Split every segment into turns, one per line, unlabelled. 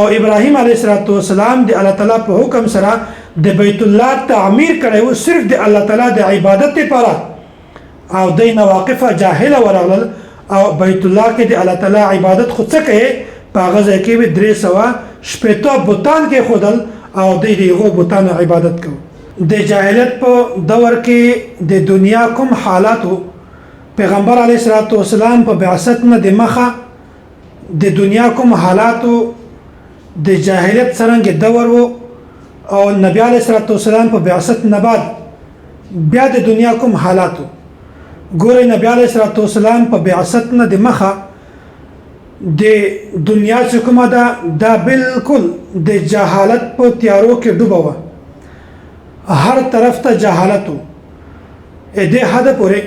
او ابراهیم علیه السلام د الله تعالی په حکم سره د بیت الله تعمیر کړو صرف د الله تعالی د عبادت لپاره او د نواقفه جاهله ورغلل او بیت الله کې د الله تعالی عبادت خو څه کوي په غزه کې به 300 شپېته بوتان کې خودل او د دېغو بوتانو عبادت کوي د جاهلیت په دور کې د دنیا کوم حالاتو پیغمبر علیه السلام په بعثت نه د مخه د دنیا کوم حالاتو د جاهلیت څرنګه دور وو او نبی علیه السلام په بعثت نه بعد بیا د دنیا کوم حالاتو ګورې نبی علیه السلام په بعثت نه د مخه د دنیا چې کومه ده دا بالکل د جهالت په تیارو کې ډوبه وه هر طرف ته جهالت و دې حده پورې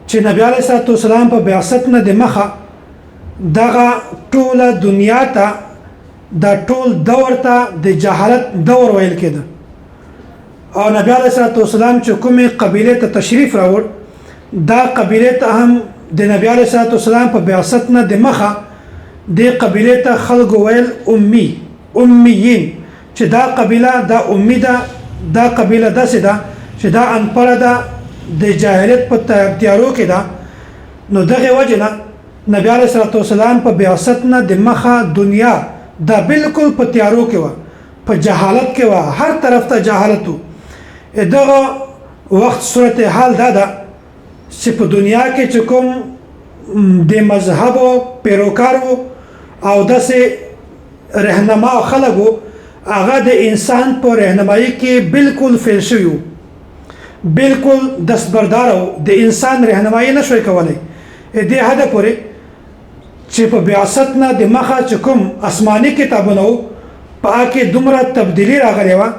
چې نبی علیه السلام په بعثت نه د مخه دغه ټوله دنیا ته دا ټول دور ته د جهالت دور ویل کېده او نبی علیه السلام چې کومې قبیلې ته تشریف راوړ دا قبیلې ته هم د نبی علیه السلام په بعثت نه د مخه دې قبیلې ته خلکو ویل امیین چې دا قبیله دا امی ده دا قبیله داسې ده چې دا انپړه ده د جاهلیت په تیارو کې ده نو دغه وجه نه نبی علیه السلام په بعثت نه د مخه دنیا دا بالکل په تیارو کې وه په جهالت کې وه هر طرف ته جهالت و دغه وخت صورتحال دا ده چې په دنیا کې چې کوم د مذهبو پیروکار وو او داسې رهنما خلک وو هغه د انسان په رهنمایي کې بالکل فیل شوي وو بالکل دستبردار وو د انسان رهنمایي نه شوی کولی دې حده پورې چې په بعثت نه د مخه چې کوم آسماني کتابونه وو په هغه کې دومره تبدیلي راغلی وه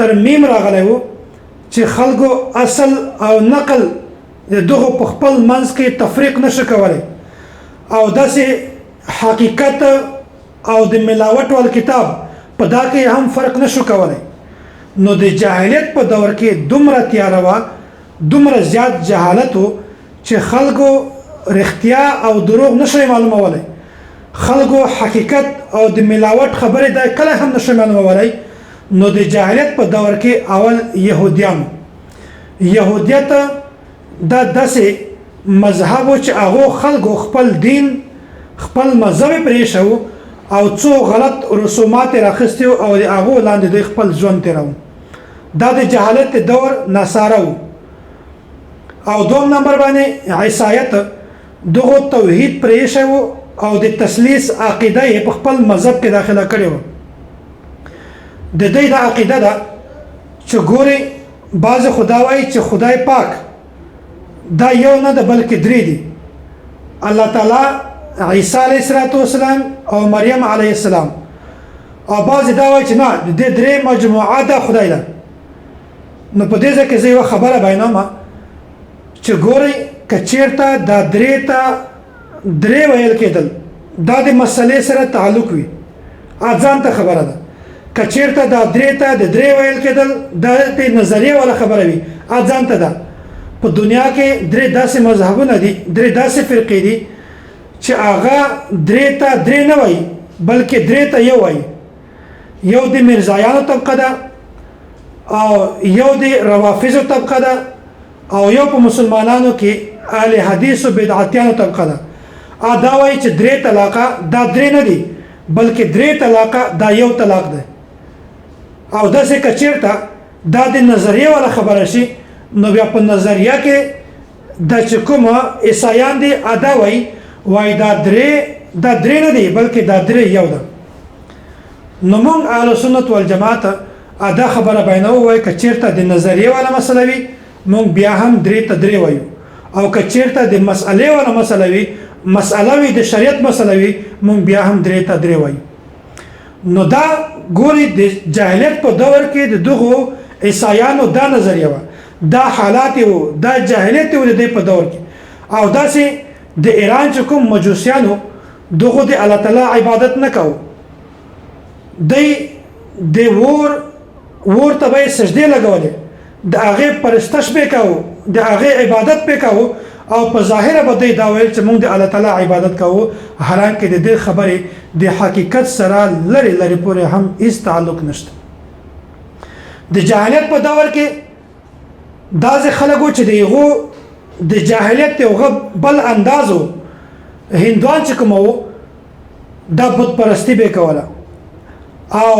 ترمیم راغلی وو چې خلکو اصل او نقل د دغو په خپل منځ کې تفریق نشو کولی او داسې حقیقت او د ملاوت وال کتاب په دا کې هم فرق نشو کولی نو د جاهلیت په دور کې دومره تیاره وه دومره زیات جهالت و چې خلکو رښتیا او دروغ نشوی معلومولی خلکو حقیقت او د ملاوت خبرې دا کله هم نشوی معلومولی نو د جاهلیت په دور کې اول یهودیت دا داسې مذهب و چې هغو خلکو خپل دین خپل مذهب پرېښه او څو غلط رسومات یې راخیستي او د هغو لاندې دوی خپل ژوند تېروه دا د جهالت دور نصاره و او دوم نمبر باندې عیسایت دغو توحید پرېښی و او د تثلیث عقیده یې په خپل مذهب کې داخله کړې وه د دوی دا عقیده ده چې ګورې بعضې خدا وایي چې خدای پاک دا یو نه ده بلکې درې دي الله تعالی عیسی علیه السلام او مریم علیه السلام او بعضې دا وایي چې نه د دې درې مجموعه ده خدای ده نو په دې ځای کې زه یوه خبره بیانومه چې ګورئ که چېرته دا درې ته درې ویل کېدل دا د مسلې سره تعلق وي ځان ته خبره ده که چېرته دا درې ته د درې ویل کېدل دا د نظریې والا خبره وي ځان ته ده په دنیا کې درې داسې مذهبونه دي درې داسې فرقې دي چې هغه درې ته درې نه وایي بلکې درې ته یو وایي یو د مرزایانو طبقه ده او یو د روافضو طبقه ده او یو په مسلمانانو کې اهل حدیث او بدعتیانو طبقه ده دا وایي چې درې طلاقه دا درې نه دي بلکې درې طلاقه دا یو طلاق ده او داسې که چېرته دا د نظریې والا خبره شي نو بیا په نظریه کې دا چې کومه عیسایان دي دا وایي دا درې نه دي بلکې دا درې یو ده نو موږ اهل سنت والجماعت دا خبره بیانوو وایي که چېرته د نظریې والا مسله وي موږ بیا هم درې ته درې وایو او که چېرته د مسئلې والا مسله وي مسئله وي د شریعت مسله وي موږ بیا هم درې ته درې وایو نو دا ګوري د جاهلیت په دور کې د دغو عیسایانو دا نظریه وه دا حالات وو دا جاهلیت وو د دې په دور کې او داسې د ایران چې کوم مجوسیانو دغو د الله تعالی عبادت نه کوو دی د ور ته به یې سجدې لګولې د هغې پرستش به کوو د هغې عبادت به کوو او په ظاهره به دوی دا ویل چې موږ د الله تعالی عبادت کوو حالانکې د دې خبرې د حقیقت سره لري لري پورې هم هیڅ تعلق نشته. د جاهلیت په دور کې داسې خلکو چې دغه د جاهلیت یو بل اندازو هندوان چې کوم وو دا بت پرستی به کوله او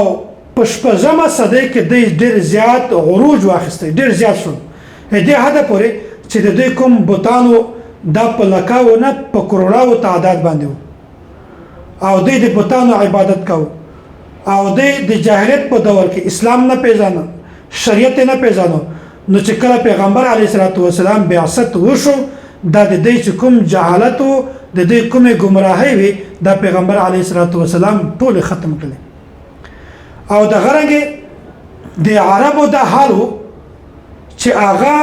په شپږمه صدۍ کې ډېر زیات عروج واخیسته، ډېر زیات شو دې حده پورې چې د دوی کوم بوتانو دا په لکاو نه په کروڑاو تعداد باندې وو او دوی د بوتانو عبادت کوو او دوی د جاهلیت په دور کې اسلام نه پیژانه، شریعت نه پیژانه. نو چې کله پیغمبر علیه الصلاۃ والسلام بعثت وشو دا د دې چې کوم جهالت او د دې کومه گمراهي وي دا پیغمبر علیه الصلاۃ والسلام ټول ختم کړي. او د غرنګ د عربو د حالو چې هغه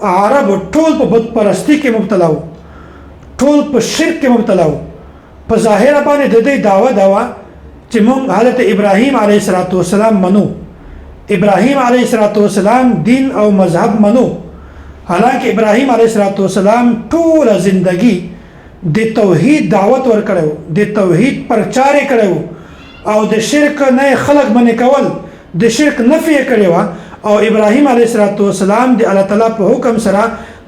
عرب ټول په بت پرستی کې مبتلا وو، ټول په شرک کې مبتلا وو. په ظاهر باندې د دې داوا چې موږ حضرت ابراهیم علیه السلام منو، ابراهیم علیه السلام دین او مذهب منو. حالانکه ابراهیم علیه السلام ټول زندگی د توحید دعوت ورکړو، د توحید پرچار کړو او د شرک نه خلق باندې کول، د شرک نفي کړو. او ابراهیم علیه السلام د الله تعالی په حکم سره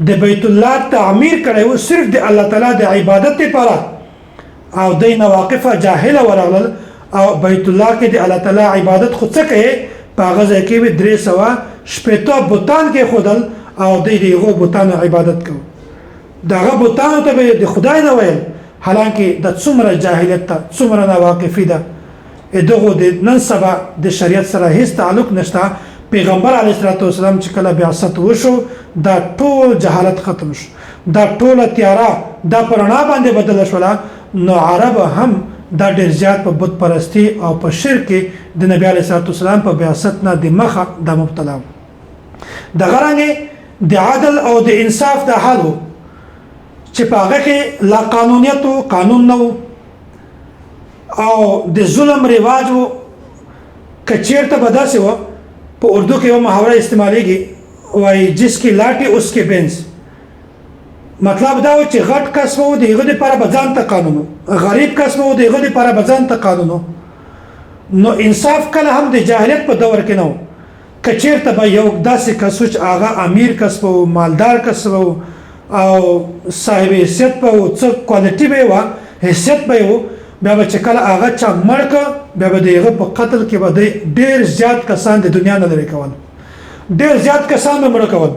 د بیت الله تعمیر کړو صرف د الله تعالی د عبادت لپاره او د نواقفه جاهله ورغلل او بیت الله کې د الله تعالی عبادت خو څه کوي په غزه کې به 300 بوتان کې خودل او د دې بوتانو عبادت کوي. دغه بوتانو ته به د خدای نه ویل، حالانکه د څومره جاهلیت ته څومره نواقفي ده دغه د نن سبا د شریعت سره هیڅ تعلق نشته. پیغمبر علیه السلام چې کله بعثت وشو دا ټول جهالت ختم شو، دا ټول تیاره دا پرانا باندې بدل شوله. نو عرب هم دا ډېر زیات په بت پرستی او په شرک د نبی علیه السلام په بعثت نه د مخه د مبتلا و. د غرنګ د عدل او د انصاف د حل چې په هغه کې لا قانونیت او قانون نه او د ظلم رواج و. کچیرته به داسې و په اردو کې یو محاوره استعمالیږي وایي جس کی لاټي اس کے بینس. مطلب دا و چې غټ کس وو د هغه لپاره به ځان ته قانون، غریب کس وو د هغه لپاره به ځان ته قانون. نو انصاف کله هم د جاهلیت په دور کې نه و. کچیرته به یو داسې کس چې هغه امیر کس وو، مالدار کس وو او صاحب حیثیت به و، څه کوالټي به و، حیثیت به و، بیا به چې کله هغه چا مړ که بیا به د هغه په قتل کې به ډېر زیات کسان د دنیا نه لرې کول، ډېر زیات کسان به مړه کول.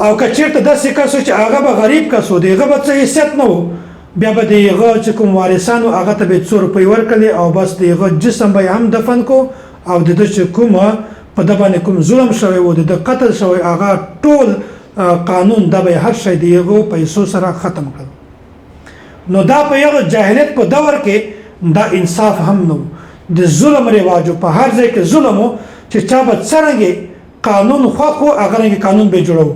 او که چېرته داسې کس و چې هغه به غریب کس و د هغه به څه حیثیت نه و بیا به د هغه چې کوم وارثان و هغه ته به 100 روپۍ ورکړلې او بس د هغه جسم به یې هم دفن کو او د ده چې کومه په ده باندې کوم ظلم شوی و د ده قتل شوی هغه ټول قانون دا به هر شی د هغو پیسو سره ختم کړ. نو دا په یو جاهلیت په دور کې دا انصاف هم نو د ظلم رواجو په هر ځای کې ظلم چې چا به څرنګه قانون خو هغه قانون به جوړو.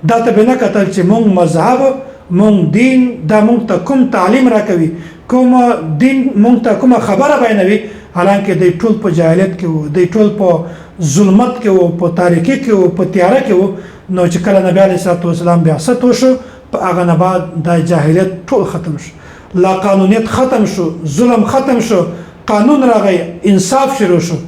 دا ته به نه کتل چې مونږ مذهب مونږ دین دا مونږ ته کوم تعلیم راکوي، کوم دین مونږ ته کومه خبره بیانوي. حالانکه د ټول په جاهلیت کې وو، د ټول په ظلمت کې وو، په تاریکی کې وو، په تیاره کې وو. نو چې کله نبی علیه السلام بعثت وشو په هغه نه بعد دا جاهلیت ټول ختم شو، لا قانونیت ختم شو، ظلم ختم شو، قانون راغی، انصاف شروع شو.